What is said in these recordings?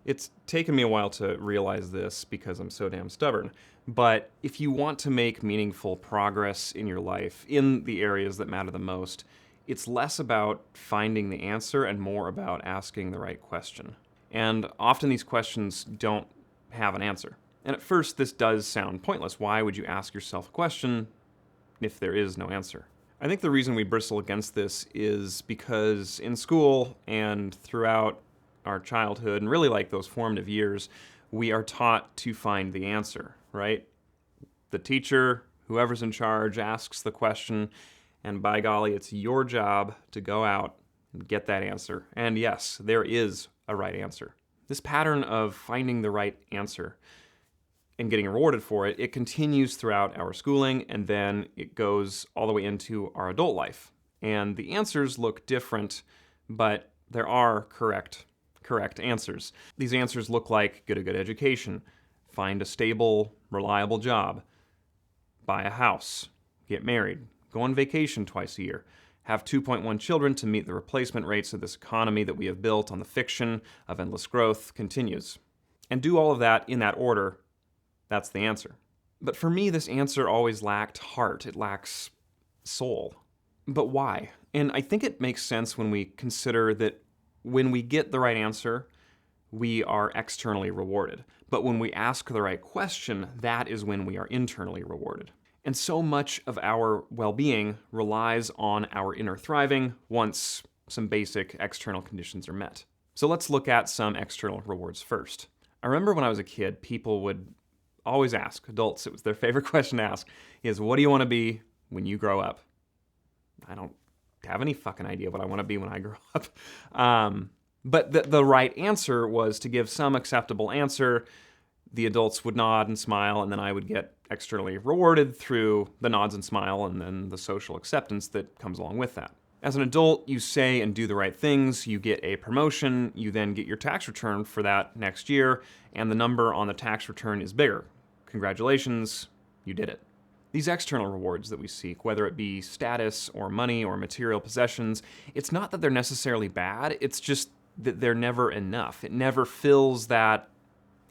It's taken me a while to realize this because I'm so damn stubborn. But if you want to make meaningful progress in your life, in the areas that matter the most, it's less about finding the answer and more about asking the right question. And often these questions don't have an answer. And at first, this does sound pointless. Why would you ask yourself a question if there is no answer? I think the reason we bristle against this is because in school and throughout our childhood, and really like those formative years, we are taught to find the answer, right? The teacher, whoever's in charge, asks the question, and by golly, it's your job to go out and get that answer. And yes, there is a right answer. This pattern of finding the right answer and getting rewarded for it, it continues throughout our schooling, and then it goes all the way into our adult life. And the answers look different, but there are correct answers. These answers look like get a good education, find a stable, reliable job, buy a house, get married, go on vacation twice a year, have 2.1 children to meet the replacement rates of this economy that we have built on the fiction of endless growth continues. And do all of that in that order. That's the answer. But for me, this answer always lacked heart. It lacks soul. But why? And I think it makes sense when we consider that when we get the right answer, we are externally rewarded. But when we ask the right question, that is when we are internally rewarded. And so much of our well-being relies on our inner thriving once some basic external conditions are met. So let's look at some external rewards first. I remember when I was a kid, people would always ask, adults, it was their favorite question to ask, is what do you want to be when you grow up? I don't have any fucking idea what I want to be when I grow up. But the right answer was to give some acceptable answer. The adults would nod and smile, and then I would get externally rewarded through the nods and smile and then the social acceptance that comes along with that. As an adult, you say and do the right things, you get a promotion, you then get your tax return for that next year, and the number on the tax return is bigger. Congratulations, you did it. These external rewards that we seek, whether it be status or money or material possessions, it's not that they're necessarily bad, it's just that they're never enough. It never fills that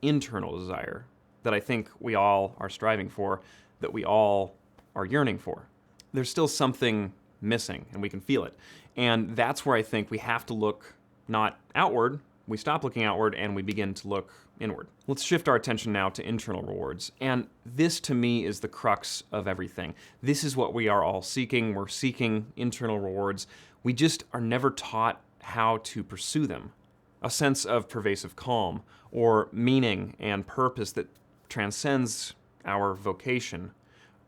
internal desire that I think we all are striving for, that we all are yearning for. There's still something missing, and we can feel it. And that's where I think we have to look not outward, we stop looking outward and we begin to look inward. Let's shift our attention now to internal rewards. And this, to me, is the crux of everything. This is what we are all seeking. We're seeking internal rewards. We just are never taught how to pursue them. A sense of pervasive calm or meaning and purpose that transcends our vocation,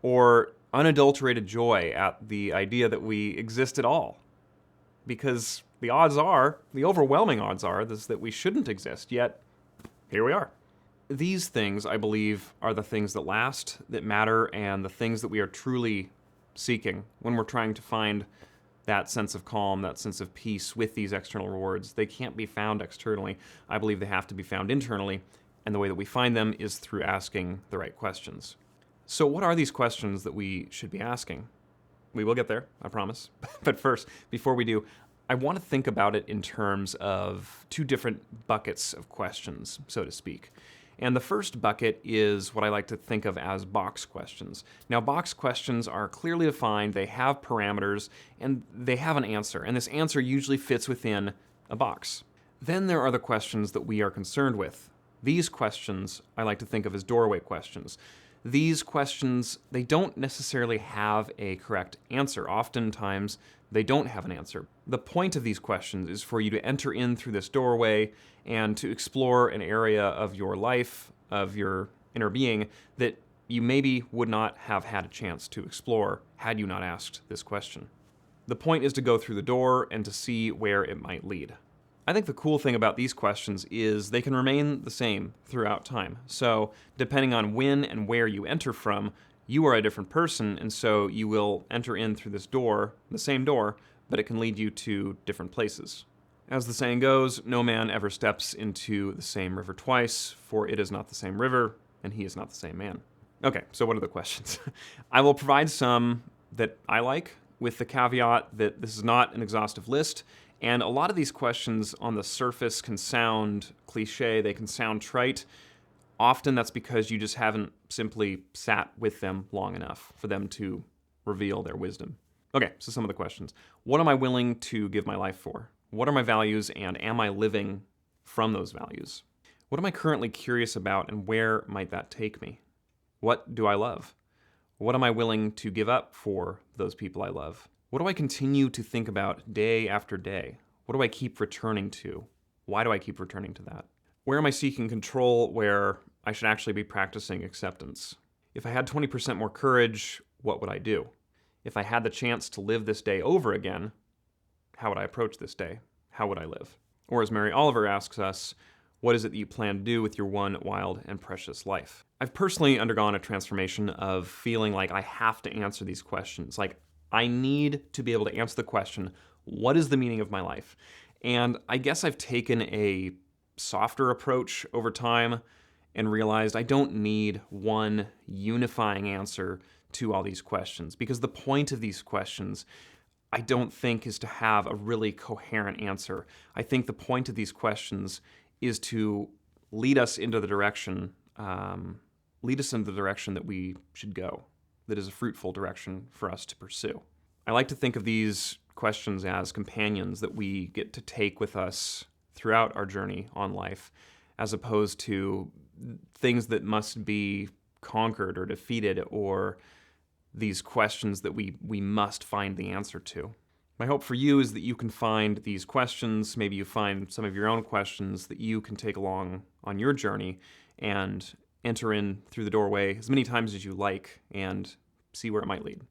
or unadulterated joy at the idea that we exist at all. Because the overwhelming odds are that we shouldn't exist, yet here we are. These things, I believe, are the things that last, that matter, and the things that we are truly seeking when we're trying to find that sense of calm, that sense of peace with these external rewards. They can't be found externally. I believe they have to be found internally, and the way that we find them is through asking the right questions. So what are these questions that we should be asking? We will get there, I promise. But first, before we do, I want to think about it in terms of two different buckets of questions, so to speak. And the first bucket is what I like to think of as box questions. Now, box questions are clearly defined, they have parameters, and they have an answer. And this answer usually fits within a box. Then there are the questions that we are concerned with. These questions I like to think of as doorway questions. These questions, they don't necessarily have a correct answer. Oftentimes, they don't have an answer. The point of these questions is for you to enter in through this doorway and to explore an area of your life, of your inner being, that you maybe would not have had a chance to explore had you not asked this question. The point is to go through the door and to see where it might lead. I think the cool thing about these questions is they can remain the same throughout time. So depending on when and where you enter from, you are a different person, and so you will enter in through this door, the same door, but it can lead you to different places. As the saying goes, no man ever steps into the same river twice, for it is not the same river, and he is not the same man. Okay, so what are the questions? I will provide some that I like, with the caveat that this is not an exhaustive list, And a lot of these questions on the surface can sound cliche, they can sound trite. Often that's because you just haven't simply sat with them long enough for them to reveal their wisdom. Okay, so some of the questions. What am I willing to give my life for? What are my values, and am I living from those values? What am I currently curious about, and where might that take me? What do I love? What am I willing to give up for those people I love? What do I continue to think about day after day? What do I keep returning to? Why do I keep returning to that? Where am I seeking control where I should actually be practicing acceptance? If I had 20% more courage, what would I do? If I had the chance to live this day over again, how would I approach this day? How would I live? Or as Mary Oliver asks us, what is it that you plan to do with your one wild and precious life? I've personally undergone a transformation of feeling like I have to answer these questions. Like, I need to be able to answer the question, what is the meaning of my life? And I guess I've taken a softer approach over time and realized I don't need one unifying answer to all these questions, because the point of these questions I don't think is to have a really coherent answer. I think the point of these questions is to lead us into the direction, that we should go, that is a fruitful direction for us to pursue. I like to think of these questions as companions that we get to take with us throughout our journey on life, as opposed to things that must be conquered or defeated, or these questions that we must find the answer to. My hope for you is that you can find these questions, maybe you find some of your own questions that you can take along on your journey and enter in through the doorway as many times as you like and see where it might lead.